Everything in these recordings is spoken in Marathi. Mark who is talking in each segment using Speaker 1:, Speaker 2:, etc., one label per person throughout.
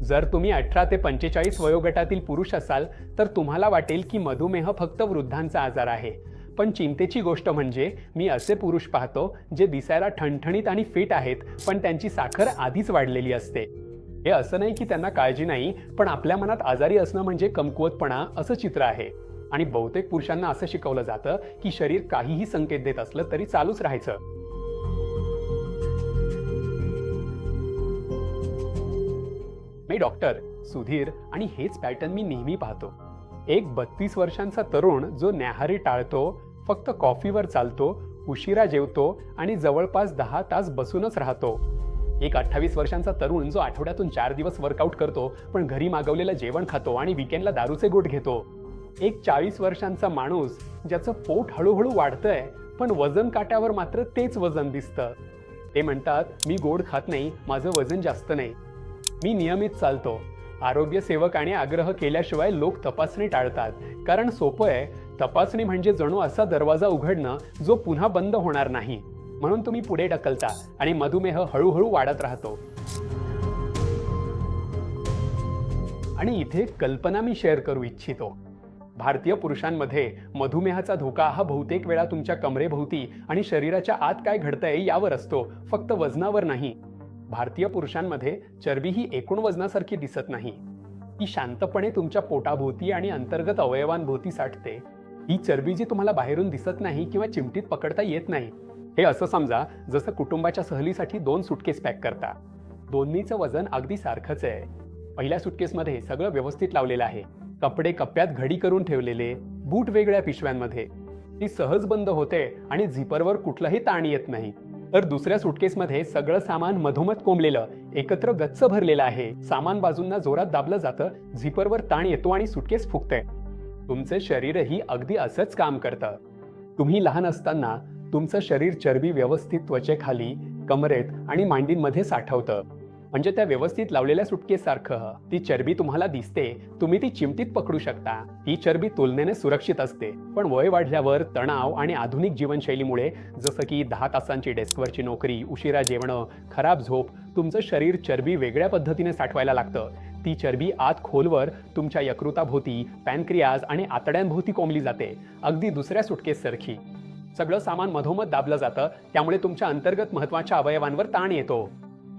Speaker 1: जर तुम्ही 18 ते 45 वयोगटातील पुरुष असाल तर तुम्हाला वाटेल की मधुमेह फक्त वृद्धांचा आजार आहे. पण चिंतेची गोष्ट म्हणजे मी असे पुरुष पाहतो जे दिसायला ठणठणीत आणि फिट आहेत, पण त्यांची साखर आधीच वाढलेली असते. हे असं नाही की त्यांना काळजी नाही, पण आपल्या मनात आजारी असणं म्हणजे कमकुवतपणा असं चित्र आहे. आणि बहुतेक पुरुषांना असं शिकवलं जातं की शरीर काहीही संकेत देत असलं तरी चालूच राहायचं. मी डॉक्टर सुधीर आणि हेच पॅटर्न मी नेहमी पाहतो. एक 32 वर्षांचा तरुण जो न्याहारी टाळतो, फक्त कॉफीवर चालतो, उशिरा जेवतो आणि जवळपास 10 तास बसूनच राहतो. एक 28 वर्षांचा तरुण जो आठवड्यातून 4 दिवस वर्कआउट करतो, पण घरी मागवलेलं जेवण खातो आणि वीकेंडला दारूचे घोट घेतो. एक 40 वर्षांचा माणूस ज्याचं पोट हळूहळू वाढतंय, पण वजन काट्यावर मात्र तेच वजन दिसतं. ते म्हणतात, मी गोड खात नाही, माझं वजन जास्त नाही, मी नियमित चालतो. आरोग्य सेवकाने आग्रह केल्याशिवाय लोक तपासणी टाळतात, कारण सोपं आहे. तपासणी म्हणजे जणू असा दरवाजा उघडणं जो पुन्हा बंद होणार नाही. म्हणून तुम्ही पुढे ढकलता आणि मधुमेह हळूहळू वाढत राहतो. आणि इथे कल्पना मी शेअर करू इच्छितो. भारतीय पुरुषांमध्ये मधुमेहाचा धोका हा बहुतेक वेळा तुमच्या कमरेभोवती आणि शरीराच्या आत काय घडतंय यावर असतो, फक्त वजनावर नाही. भारतीय पुरुषांमध्ये चरबी ही एकूण वजनासारखी दिसत नाही. ती शांतपणे तुमच्या पोटाभोवती आणि अंतर्गत अवयवांभोवती साठते. ही चरबी जी तुम्हाला बाहेरून दिसत नाही किंवा चिमटीत पकडता येत नाही. हे असं समजा जसं कुटुंबाच्या सहलीसाठी 2 सुटकेस पॅक करता. दोन्हीचं वजन अगदी सारखंच आहे. पहिल्या सुटकेसमध्ये सगळं व्यवस्थित लावलेलं आहे, कपडे कप्प्यात घडी करून ठेवलेले, बूट वेगळ्या पिशव्यांमध्ये. ती सहज बंद होते आणि झिपरवर कुठलाही ताण येत नाही. तर दुसऱ्या सुटकेसमध्ये सगळं सामान मधोमध कोंबलेलं, एकत्र गच्च भरलेलं आहे. सामान बाजूंना जोरात दाबलं जातं, झिपरवर ताण येतो आणि सुटकेस फुगते. तुमचे शरीरही अगदी असंच काम करतं. तुम्ही लहान असताना तुमचं शरीर चरबी व्यवस्थित त्वचेखाली, कमरेत आणि मांडींमध्ये साठवतं. म्हणजे त्या व्यवस्थित लावलेल्या सुटकेससारखं. ती चरबी तुम्हाला दिसते, तुम्ही ती चिमटीत पकडू शकता. ही चरबी तुलनेने सुरक्षित असते. पण वय वाढल्यावर तणाव आणि आधुनिक जीवनशैलीमुळे, जसं की 10 तासांची डेस्कवरची नोकरी, उशिरा जेवणं, खराब झोप, तुमचं शरीर चरबी वेगळ्या पद्धतीने साठवायला लागतं. ती चरबी आत खोलवर तुमच्या यकृताभोवती, पॅनक्रियाज आणि आतड्यांभोवती कोंबली जाते, अगदी दुसऱ्या सुटकेससारखी. सगळं सामान मधोमध दाबलं जातं, त्यामुळे तुमच्या अंतर्गत महत्त्वाच्या अवयवांवर ताण येतो.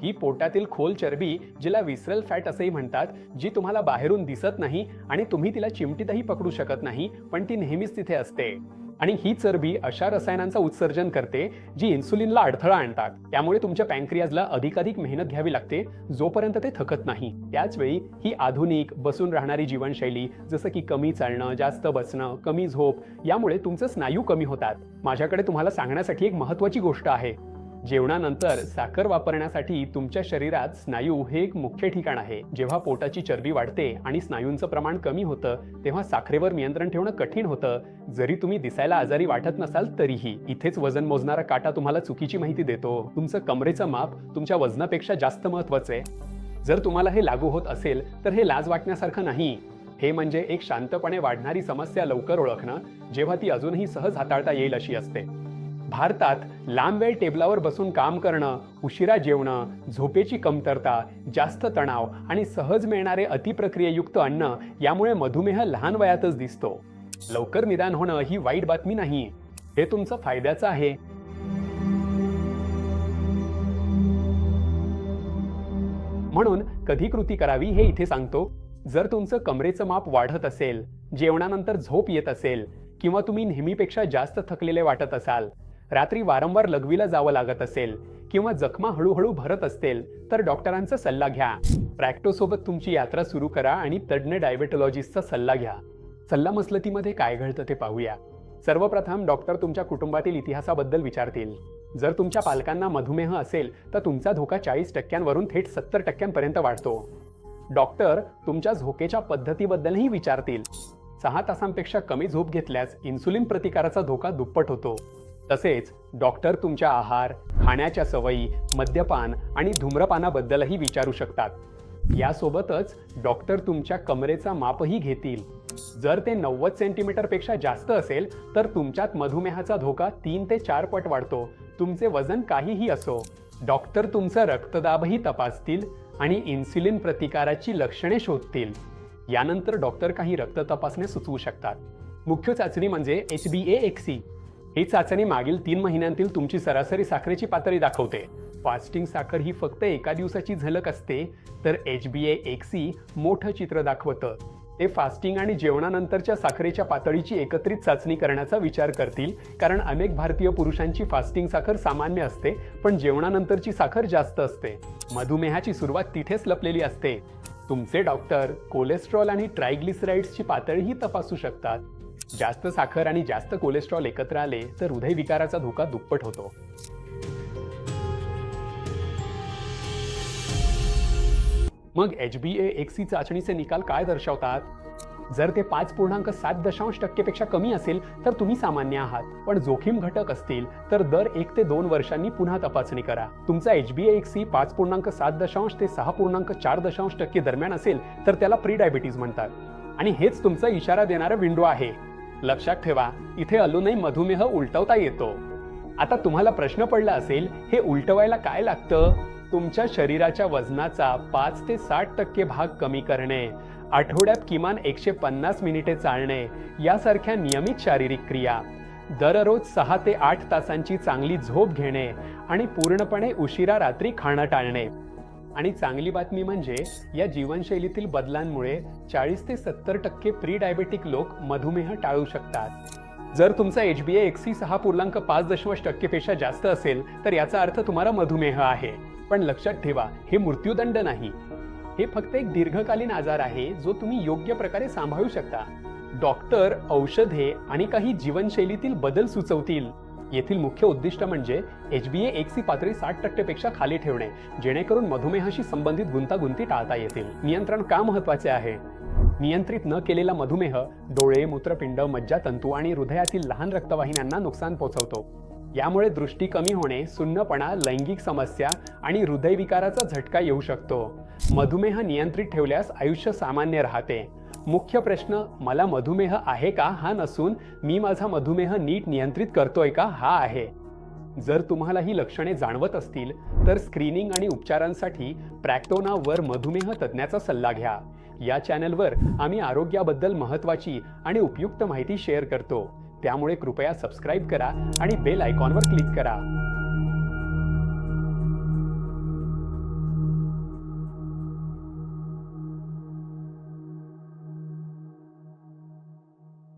Speaker 1: ही पोटातील खोल चरबी, जिला विसरल फॅट असेही म्हणतात, जी तुम्हाला बाहेरून दिसत नाही आणि तुम्ही तिला चिमटीतही पकडू शकत नाही, पण ती नेहमीच तिथे असते. आणि ही चरबी अशा रसायनांचं उत्सर्जन करते जी इन्सुलिनला अडथळा आणतात. त्यामुळे तुमच्या पॅनक्रियाजला अधिकाधिक मेहनत घ्यावी लागते, जोपर्यंत ते थकत नाही. त्याचवेळी ही आधुनिक बसून राहणारी जीवनशैली, जसं की कमी चालणं, जास्त बसणं, कमी झोप, यामुळे तुमचे स्नायू कमी होतात. माझ्याकडे तुम्हाला सांगण्यासाठी एक महत्त्वाची गोष्ट आहे. जेवणानंतर साखर वापरण्यासाठी तुमच्या शरीरात स्नायू हे एक मुख्य ठिकाण आहे. जेव्हा पोटाची चरबी वाढते आणि स्नायूंचं प्रमाण कमी होतं, तेव्हा साखरेवर नियंत्रण ठेवणं कठीण होतं. जरी तुम्ही दिसायला आजारी वाटत नसाल तरीही. इथेच वजन मोजणारा काटा तुम्हाला चुकीची माहिती देतो. तुमचं कमरेचं माप तुमच्या वजनापेक्षा जास्त महत्त्वाचं आहे. जर तुम्हाला हे लागू होत असेल तर हे लाज वाटण्यासारखं नाही. हे म्हणजे एक शांतपणे वाढणारी समस्या लवकर ओळखणं, जेव्हा ती अजूनही सहज हाताळता येईल अशी असते. भारतात लांब वेळ टेबलावर बसून काम करणं, उशिरा जेवणं, झोपेची कमतरता, जास्त तणाव आणि सहज मिळणारे अतिप्रक्रियेयुक्त अन्न यामुळे मधुमेह लहान वयातच दिसतो. लवकर निदान होणं ही वाईट बातमी नाही, हे तुमचं फायद्याचं आहे. म्हणून कधी कृती करावी हे इथे सांगतो. जर तुमचं कमरेचं माप वाढत असेल, जेवणानंतर झोप येत असेल किंवा तुम्ही नेहमीपेक्षा जास्त थकलेले वाटत असाल, रात्री वारंवार लघवीला जावं लागत असेल किंवा जखमा हळूहळू भरत असतील, तर डॉक्टरांचा सल्ला घ्या. प्रॅक्टोसोबत तुमची यात्रा सुरू करा आणि तज्ज्ञ डायबेटॉलॉजिस्टचा सल्ला घ्या. सल्ला मसलतीमध्ये काय घडतं ते पाहूया. सर्वप्रथम डॉक्टर तुमच्या कुटुंबातील इतिहासाबद्दल विचारतील. जर तुमच्या पालकांना मधुमेह असेल तर तुमचा धोका 40% वरून थेट 70% वाढतो. डॉक्टर तुमच्या झोपेच्या पद्धतीबद्दलही विचारतील. 6 तासांपेक्षा कमी झोप घेतल्यास इन्सुलिन प्रतिकाराचा धोका दुप्पट होतो. तसेच डॉक्टर तुमच्या आहार, खाण्याच्या सवयी, मद्यपान आणि धूम्रपानाबद्दलही विचारू शकतात. यासोबतच डॉक्टर तुमच्या कमरेचा मापही घेतील. जर ते 90 सेंटीमीटरपेक्षा जास्त असेल तर तुमच्यात मधुमेहाचा धोका 3 ते 4 पट वाढतो. तुमचे वजन काहीही असो. डॉक्टर तुमचा रक्तदाबही तपासतील आणि इन्सुलिन प्रतिकाराची लक्षणे शोधतील. यानंतर डॉक्टर काही रक्त तपासण्या सुचवू शकतात. मुख्य चाचणी म्हणजे HbA1c. ही चाचणी मागील 3 महिन्यांतील तुमची सरासरी साखरेची पातळी दाखवते. फास्टिंग साखर ही फक्त एका दिवसाची झलक असते, तर HbA1c मोठं चित्र दाखवतं. ते फास्टिंग आणि जेवणानंतरच्या साखरेच्या पातळीची एकत्रित चाचणी करण्याचा विचार करतील, कारण अनेक भारतीय पुरुषांची फास्टिंग साखर सामान्य असते, पण जेवणानंतरची साखर जास्त असते. मधुमेहाची सुरुवात तिथेच लपलेली असते. तुमचे डॉक्टर कोलेस्ट्रॉल आणि ट्रायग्लिसराइड्सची पातळीही तपासू शकतात. जास्त साखर आणि जास्त कोलेस्ट्रॉल एकत्र आले तर हृदयविकाराचा धोका दुप्पट होतो. मग HbA1c चाचणीचे निकाल काय दर्शवतात? जर ते 5.7% पेक्षा कमी असेल तर तुम्ही सामान्य आहात, पण जोखीम घटक असतील तर दर 1 ते 2 वर्षांनी पुन्हा तपासणी करा. तुमचा HbA1c 5.7 ते 6.4% दरम्यान असेल तर त्याला प्री डायबिटीज म्हणतात, आणि हेच तुमचा इशारा देणारा विंडो आहे. लक्षात ठेवा, इथे अजूनही मधुमेह उलटवता येतो. आता तुम्हाला प्रश्न पडला असेल, हे उलटवायला काय लागतं? तुमच्या शरीराच्या वजनाचा 5 ते 60% भाग कमी करणे, आठवड्यात किमान 150 मिनिटे चालणे यासारख्या नियमित शारीरिक क्रिया, दररोज 6 ते 8 तासांची चांगली झोप घेणे आणि पूर्णपणे उशिरा रात्री खाणं टाळणे. आणि चांगली बातमी म्हणजे या जीवनशैलीतील बदलांमुळे 40 ते 70% प्री डायबेटिक लोक मधुमेह टाळू शकतात. जर तुमचा HbA1c 6.5% पेक्षा जास्त असेल तर याचा अर्थ तुम्हाला मधुमेह आहे. पण लक्षात ठेवा, हे मृत्यूदंड नाही. हे फक्त एक दीर्घकालीन आजार आहे जो तुम्ही योग्य प्रकारे सांभाळू शकता. डॉक्टर औषधे आणि काही जीवनशैलीतील बदल सुचवतील. येथील मुख्य उद्दिष्ट म्हणजे HbA1c पातळी 60% पेक्षा खाली ठेवणे, जेणेकरून मधुमेहाशी संबंधित गुंतागुंती टाळता येतील. नियंत्रण का महत्त्वाचे आहे? नियंत्रित न केलेला मधुमेह डोळे, मूत्रपिंड, मज्जातंतू आणि हृदयातील लहान रक्तवाहिन्यांना नुकसान पोहोचवतो. यामुळे दृष्टी कमी होणे, सुन्नपणा, लैंगिक समस्या आणि हृदयविकाराचा झटका येऊ शकतो. मधुमेह नियंत्रित ठेवल्यास आयुष्य सामान्य राहते. मुख्य प्रश्न मला मधुमेह आहे का हा नसून मी माझा मधुमेह नीट नियंत्रित करतोय का हा आहे. जर तुम्हाला ही लक्षणे जाणवत असतील तर स्क्रीनिंग आणि उपचारांसाठी प्रॅक्टोना वर मधुमेह तज्ज्ञाचा सल्ला घ्या. या चॅनलवर आम्ही आरोग्याबद्दल महत्त्वाची आणि उपयुक्त माहिती शेअर करतो. त्यामुळे कृपया सबस्क्राईब करा आणि बेल आयकॉनवर क्लिक करा.